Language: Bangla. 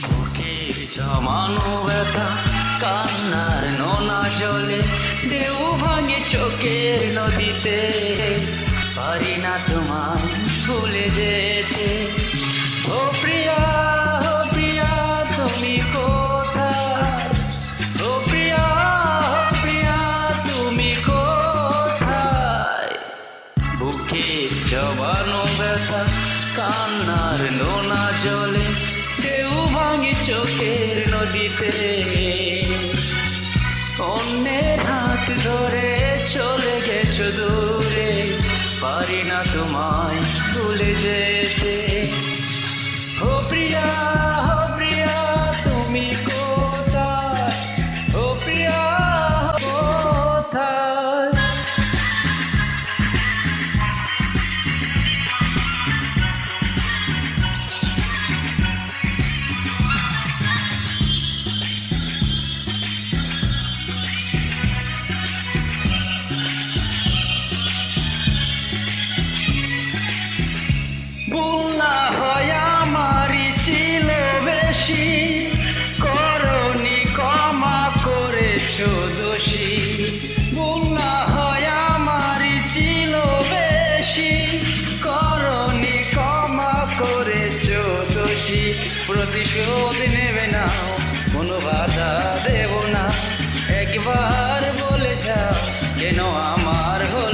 বুকের জমানো ব্যথা কান্নার নোনা জলে ঢেউ ভাঙে চোখের নদীতে, পারি না তোমায় ভুলে যেতে। ও প্রিয়া, ও প্রিয়া তুমি কোথায়? ও প্রিয়া, ও প্রিয়া তুমি কোথায়? বুকের জমানো ব্যথা কান্নার নোনা জলে ঢেউ ভাঙে চোখের নদীতে, অন্যের হাত ধরে চলে গেছো দূরে, পারি না তোমায় ভুলে যেতে। ও প্রিয়া, ও প্রিয়া তুমি কোথায়? ও প্রিয়া কোথায়? ভুল না হয় আমারই ছিল বেশি, করনি ক্ষমা করেছো দোষী। ভুল না হয় আমারই ছিল বেশি, করনি ক্ষমা করেছো দোষী। প্রতিশোধ নেবে না, কোনো বাধা দেব না, একবার বলে যাও কেন আমার হলো